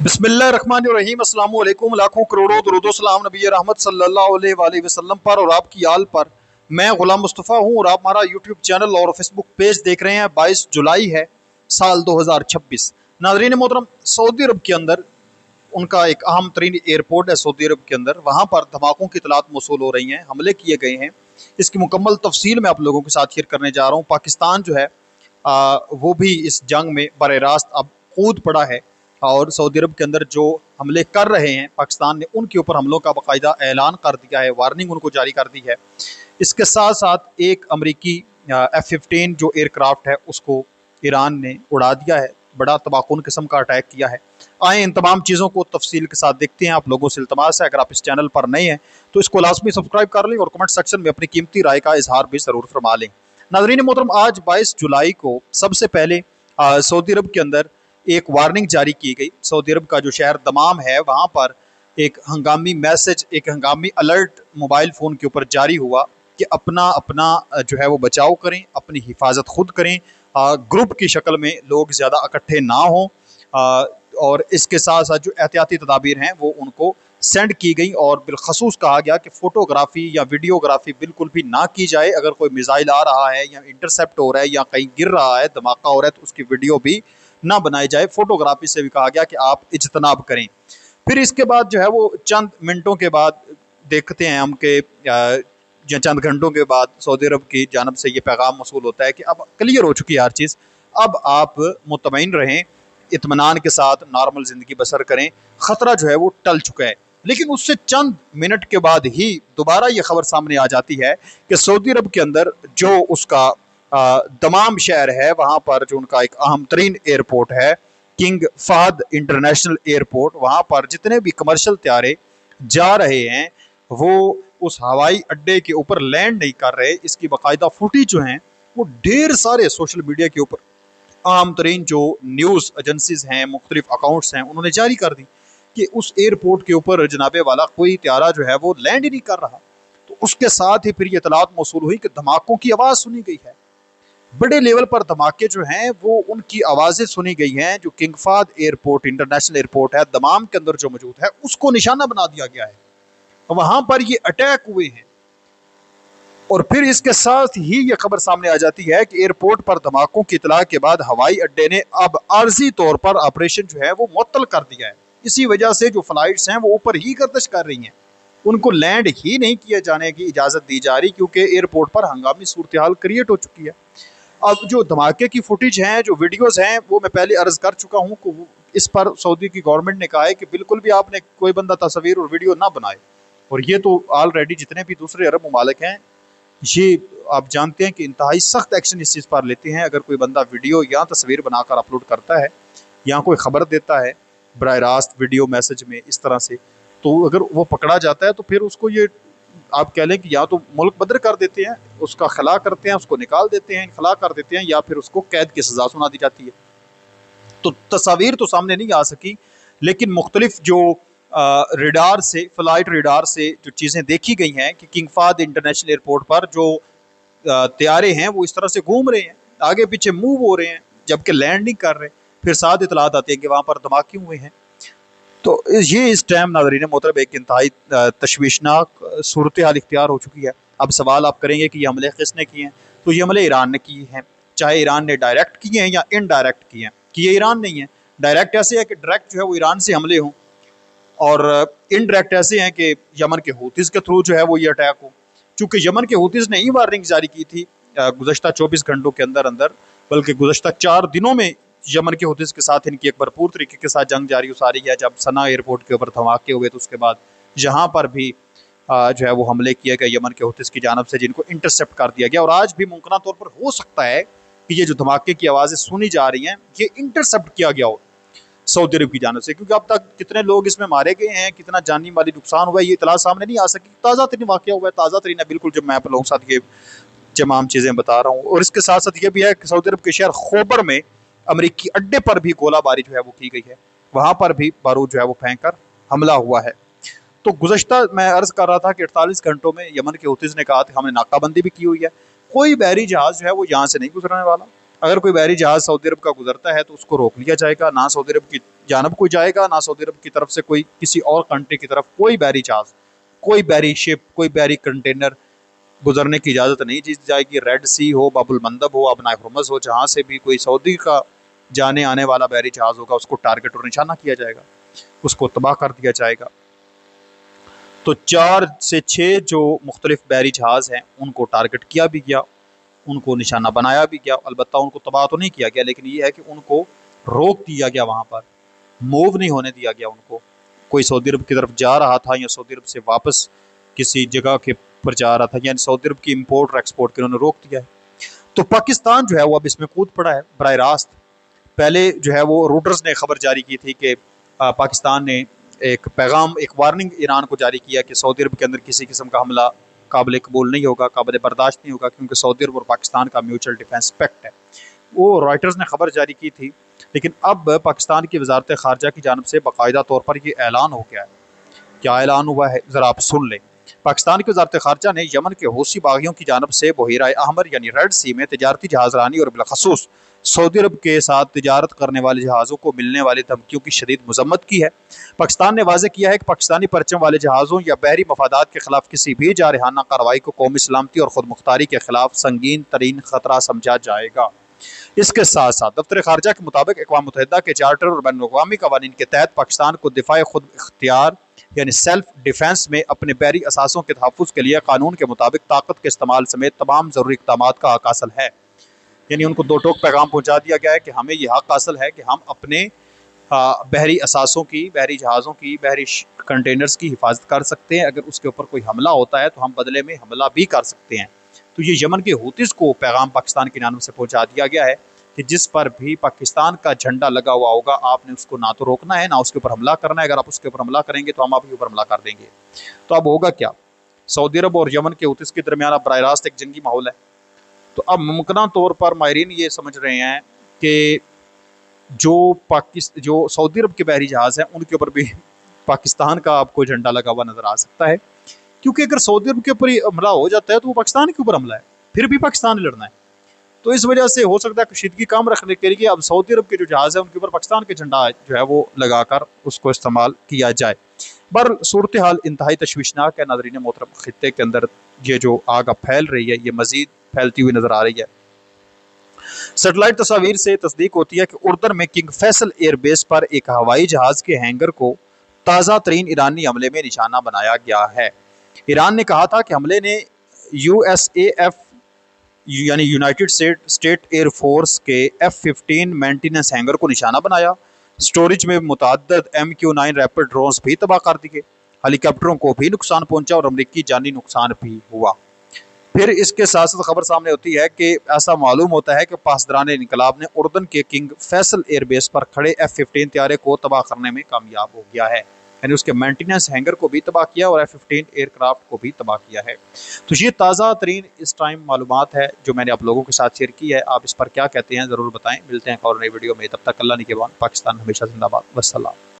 बिस्मिल्लाहिर्रहमानिर्रहीम। अस्सलाम वालेकुम। लाखों करोड़ों दुरूदो सलाम नबी रहमत सल्लल्लाहु अलैहि वसल्लम पर और आपकी आल पर। मैं गुलाम मुस्तफ़ा हूँ और आप हमारा यूट्यूब चैनल और फेसबुक पेज देख रहे हैं। 22 जुलाई है साल 2026। नाज़रीन मोहतरम, सऊदी अरब के अंदर उनका एक अहम तरीन एयरपोर्ट है सऊदी अरब के अंदर। वहाँ पर धमाकों की इतलात मौसूल हो रही हैं, हमले किए गए हैं। इसकी मुकम्मल तफसील मैं आप लोगों के साथ शेयर करने जा रहा हूँ। पाकिस्तान जो है वो भी इस जंग में बर रास्त अब कूद पड़ा है और सऊदी अरब के अंदर जो हमले कर रहे हैं पाकिस्तान ने, उनके ऊपर हमलों का बाकायदा ऐलान कर दिया है, वार्निंग उनको जारी कर दी है। इसके साथ साथ एक अमरीकी F-15 जो एयरक्राफ्ट है उसको ईरान ने उड़ा दिया है। बड़ा तबाहकुन किस्म का अटैक किया है। आए इन तमाम चीज़ों को तफसील के साथ देखते हैं। आप लोगों से इल्तमास है, अगर आप इस चैनल पर नए हैं तो इसको लाजमी सब्सक्राइब कर लें और कमेंट सेक्शन में अपनी कीमती राय का इजहार भी ज़रूर फरमा लें। नाज़रीन मोहतरम, आज 22 जुलाई को सबसे पहले सऊदी अरब के अंदर एक वार्निंग जारी की गई। सऊदी अरब का जो शहर दमाम है वहाँ पर एक हंगामी मैसेज, एक हंगामी अलर्ट मोबाइल फ़ोन के ऊपर जारी हुआ कि अपना अपना जो है वो बचाव करें, अपनी हिफाजत खुद करें। ग्रुप की शक्ल में लोग ज़्यादा इकट्ठे ना हों और इसके साथ साथ जो एहतियाती तदाबीर हैं वो उनको सेंड की गई और बिलखसूस कहा गया कि फ़ोटोग्राफी या वीडियोग्राफी बिल्कुल भी ना की जाए। अगर कोई मिसाइल आ रहा है या इंटरसेप्ट हो रहा है या कहीं गिर रहा है, धमाका हो रहा है, तो उसकी वीडियो भी ना बनाई जाए। फोटोग्राफी से भी कहा गया कि आप इज्तनाब करें। फिर इसके बाद जो है वो चंद मिनटों के बाद देखते हैं हम कि या चंद घंटों के बाद सऊदी अरब की जानब से ये पैगाम मसूल होता है कि अब क्लियर हो चुकी है हर चीज़, अब आप मुतमईन रहें, इत्मीनान के साथ नॉर्मल ज़िंदगी बसर करें, ख़तरा जो है वो टल चुका है। लेकिन उससे चंद मिनट के बाद ही दोबारा ये खबर सामने आ जाती है कि सऊदी अरब के अंदर जो उसका दमाम शहर है, वहाँ पर जो उनका एक अहम तरीन एयरपोर्ट है किंग फहद इंटरनेशनल एयरपोर्ट, वहाँ पर जितने भी कमर्शियल त्यारे जा रहे हैं वो उस हवाई अड्डे के ऊपर लैंड नहीं कर रहे। इसकी बाकायदा फुटेज जो हैं वो ढेर सारे सोशल मीडिया के ऊपर आम तरीन जो न्यूज़ एजेंसीज हैं, मुख्तलिफ अकाउंट्स हैं, उन्होंने जारी कर दी कि उस एयरपोर्ट के ऊपर जनाबे वाला कोई त्यारा जो है वो लैंड ही नहीं कर रहा। तो उसके साथ ही फिर ये इतलात मौसूल हुई कि धमाकों की आवाज़ सुनी गई है। बड़े लेवल पर धमाके जो हैं वो उनकी आवाज़ें सुनी गई हैं। जो king Fahd airport international airport है दमाम के अंदर जो मौजूद है, उसको निशाना बना दिया गया है, वहां पर ये अटैक हुए हैं। और फिर इसके साथ ही ये खबर सामने आ जाती है कि एयरपोर्ट पर धमाकों की इतला के बाद हवाई अड्डे ने अब आर्जी तौर पर ऑपरेशन जो है वो मुअत्तल कर दिया है। इसी वजह से जो फ्लाइट्स हैं वो ऊपर ही गर्दिश कर रही हैं, उनको लैंड ही नहीं किए जाने की इजाज़त दी जा रही, क्योंकि एयरपोर्ट पर हंगामी सूरत हाल क्रिएट हो चुकी है। अब जो धमाके की फुटेज हैं, जो वीडियोस हैं, वो मैं पहले अर्ज कर चुका हूँ कि इस पर सऊदी की गवर्नमेंट ने कहा है कि बिल्कुल भी आपने कोई बंदा तस्वीर और वीडियो ना बनाए। और ये तो ऑलरेडी जितने भी दूसरे अरब ममालिक हैं ये आप जानते हैं कि इंतहाई सख्त एक्शन इस चीज़ पर लेते हैं। अगर कोई बंदा वीडियो या तस्वीर बनाकर अपलोड करता है या कोई ख़बर देता है बराह रास्त वीडियो मैसेज में इस तरह से, तो अगर वो पकड़ा जाता है तो फिर उसको ये आप कह लें कि या तो मुल्क बदर कर देते हैं, उसका खला करते हैं, उसको निकाल देते हैं, खला कर देते हैं, या फिर उसको कैद की सज़ा सुना दी जाती है। तो तस्वीर तो सामने नहीं आ सकी, लेकिन मुख्तलिफ जो रेडार से, फ्लाइट रेडार से जो चीज़ें देखी गई हैं कि किंग फहद इंटरनेशनल एयरपोर्ट पर जो त्यारे हैं वो इस तरह से घूम रहे हैं, आगे पीछे मूव हो रहे हैं, जबकि लैंड नहीं कर रहे। फिर साथ इतलात आती है कि वहाँ पर धमाके हुए हैं। तो ये इस टाइम नाज़रीन मोहतरम एक इंतहाई तशवीशनाक सूरत हाल इख्तियार हो चुकी है। अब सवाल आप करेंगे कि ये हमले किसने किए हैं, तो ये हमले ईरान ने किए हैं। चाहे ईरान ने डायरेक्ट किए हैं या इनडायरेक्ट किए हैं, कि ये ईरान नहीं है। डायरेक्ट ऐसे है कि डायरेक्ट जो है वो ईरान से हमले हों, और इनडायरेक्ट ऐसे हैं कि यमन के हूतीज़ के थ्रू जो है वो ये अटैक हो। चूँकि यमन के हूतीज़ ने ही वार्निंग जारी की थी गुज़श्ता 24 घंटों के अंदर अंदर, बल्कि गुज़श्ता 4 दिनों में यमन के हूतीज़ के साथ इनकी एक भरपूर तरीके के साथ जंग जारी सारी है। जब सना एयरपोर्ट के ऊपर धमाके हुए तो उसके बाद यहाँ पर भी जो है वो हमले किए गए यमन के हूतीज़ की जानब से, जिनको इंटरसेप्ट कर दिया गया। और आज भी मुमकिन तौर पर हो सकता है कि ये जो धमाके की आवाज़ें सुनी जा रही हैं ये इंटरसेप्ट किया गया हो सऊदी अरब की जानब से, क्योंकि अब तक कितने लोग इसमें मारे गए हैं, कितना जानी माली नुकसान हुआ है, ये इतला सामने नहीं आ सकी। ताज़ा तरीन वाक़या हुआ है, ताज़ा तरीन है बिल्कुल, जब मैं आप लोगों के साथ ये तमाम चीज़ें बता रहा हूँ। और इसके साथ साथ ये भी है कि सऊदी अरब के शहर खोबर में अमरीकी अड्डे पर भी गोलाबारी जो है वो की गई है, वहाँ पर भी बारूद जो है वो फेंक कर हमला हुआ है। तो गुज़श्ता मैं अर्ज़ कर रहा था कि 48 घंटों में यमन के हूतीज़ ने कहा था हमने नाकाबंदी भी की हुई है, कोई बहरी जहाज़ जो है वो यहाँ से नहीं गुजरने वाला। अगर कोई बहरी जहाज़ सऊदी अरब का गुजरता है तो उसको रोक लिया जाएगा, ना सऊदी अरब की जानब कोई जाएगा, ना सऊदी अरब की तरफ से कोई किसी और कंट्री की तरफ कोई बहरी जहाज़, कोई बहरी शिप, कोई बहरी कंटेनर गुजरने की इजाज़त नहीं दी जाएगी। रेड सी हो, बाबुल मंदब हो, अबनाए हुर्मुज़ हो, जहाँ से भी कोई सऊदी का जाने आने वाला बहरी जहाज़ होगा उसको टारगेट और निशाना किया जाएगा, उसको तबाह कर दिया जाएगा। तो 4 से 6 जो मुख्तलिफ बहरी जहाज़ हैं उनको टारगेट किया भी गया, उनको निशाना बनाया भी गया। अलबत्ता उनको तबाह तो नहीं किया गया, लेकिन ये है कि उनको रोक दिया गया, वहाँ पर मूव नहीं होने दिया गया उनको। कोई सऊदी अरब की तरफ जा रहा था या सऊदी अरब से वापस किसी जगह के पर जा रहा था, यानी सऊदी अरब की इम्पोर्ट और एक्सपोर्ट के उन्होंने रोक दिया है। तो पाकिस्तान जो है वो अब इसमें कूद पड़ा है बराह रास्त। पहले जो है वो रूटर्स ने खबर जारी की थी कि पाकिस्तान ने एक पैगाम, एक वार्निंग ईरान को जारी किया कि सऊदी अरब के अंदर किसी किस्म का हमला काबिल कबूल नहीं होगा, काबिल बर्दाश्त नहीं होगा, क्योंकि सऊदी अरब और पाकिस्तान का म्यूचुअल डिफेंस पैक्ट है। वो रॉयटर्स ने खबर जारी की थी, लेकिन अब पाकिस्तान की वजारत खारजा की जानब से बाकायदा तौर पर यह ऐलान हो गया है। क्या ऐलान हुआ है ज़रा आप सुन लें। पाकिस्तान की वजारत खारजा ने यमन के हूसी बागियों की जानब से बहीरा अहमर यानी रेड सी में तजारती जहाज़रानी और बिलखसूस सऊदी अरब के साथ तिजारत करने वाले जहाज़ों को मिलने वाली धमकियों की शदीद मजम्मत की है। पाकिस्तान ने वाज़ेह किया है कि पाकिस्तानी परचम वाले जहाज़ों या बहरी मफादात के खिलाफ किसी भी जारहाना कार्रवाई को कौमी सलामती और खुद मुख्तारी के खिलाफ संगीन तरीन खतरा समझा जाएगा। इसके साथ साथ दफ्तर खारजा के मुताबिक अक़वाम मुत्तहिदा के चार्टर और बैनुल-अक़वामी कवानीन के तहत पाकिस्तान को दिफाए खुद इख्तियार यानी सेल्फ डिफेंस में अपने बहरी असासों के तहफ़्फ़ुज़ के लिए कानून के मुताबिक ताकत के इस्तेमाल समेत तमाम ज़रूरी इक़दामात का हक़ हासिल है। यानी उनको दो टोक पैगाम पहुँचा दिया गया है कि हमें यह हक़ हासिल है कि हम अपने बहरी असासों की, बहरी जहाज़ों की, बहरी कंटेनर्स की हिफाजत कर सकते हैं। अगर उसके ऊपर कोई हमला होता है तो हम बदले में हमला भी कर सकते हैं। तो ये यमन के हूतीज़ को पैगाम पाकिस्तान की जानब से पहुँचा दिया गया है कि जिस पर भी पाकिस्तान का झंडा लगा हुआ होगा आपने उसको ना तो रोकना है, ना उसके ऊपर हमला करना है। अगर आप उसके ऊपर हमला करेंगे तो हम आपके ऊपर हमला कर देंगे। तो अब होगा क्या, सऊदी अरब और यमन के हूतीज़ के दरमियान अब बराह रास्त एक जंगी माहौल है। तो अब मुमकिन तौर पर माहिरीन ये समझ रहे हैं कि जो सऊदी अरब के बहरी जहाज़ हैं उनके ऊपर भी पाकिस्तान का आपको झंडा लगा हुआ नजर आ सकता है, क्योंकि अगर सऊदी अरब के ऊपर हमला हो जाता है तो वो पाकिस्तान के ऊपर हमला है, फिर भी पाकिस्तान ने लड़ना है। तो इस वजह से हो सकता है कशीदगी कम रखने के लिए अब सऊदी अरब के जो जहाज़ है उनके ऊपर पाकिस्तान के झंडा जो है वो लगाकर उसको इस्तेमाल किया जाए। पर सूरत हाल इंतहाई तशवीशनाक है नाज़रीन मोहतरम। खित्ते के अंदर ये जो आग अब फैल रही है ये मजीद फैलती हुई नजर आ रही है। सेटेलाइट तस्वीर से तस्दीक होती है कि उर्दन में किंग फैसल एयरबेस पर एक हवाई जहाज के हैंगर को ताज़ा तरीन ईरानी हमले में निशाना बनाया गया है। ईरान ने कहा था कि हमले ने USAF यानी यूनाइटेड स्टेट एयर फोर्स के F-15 मेंटेनेंस हैंगर को निशाना बनाया। स्टोरेज में मुतअद्दिद MQ-9 रैपिड ड्रोन्स भी तबाह कर दिए, हेलीकॉप्टरों को भी नुकसान पहुंचा और अमरीकी जानी नुकसान भी हुआ। फिर इसके साथ साथ खबर सामने होती है कि ऐसा मालूम होता है कि पासदारान इनकलाब ने उर्दन के किंग फैसल एयरबेस पर खड़े F-15 त्यारे को तबाह करने में कामयाब हो गया है, यानी उसके मेंटेनेंस हैंगर को भी तबाह किया और F-15 एयरक्राफ्ट को भी तबाह किया है। तो ये ताज़ा तरीन इस टाइम मालूमात है जो मैंने आप लोगों के साथ शेयर की है। आप इस पर क्या कहते हैं ज़रूर बताएं। मिलते हैं और नई वीडियो में, तब तक अल्लाह निगहबान। पाकिस्तान हमेशा जिंदाबाद। वस्सलाम।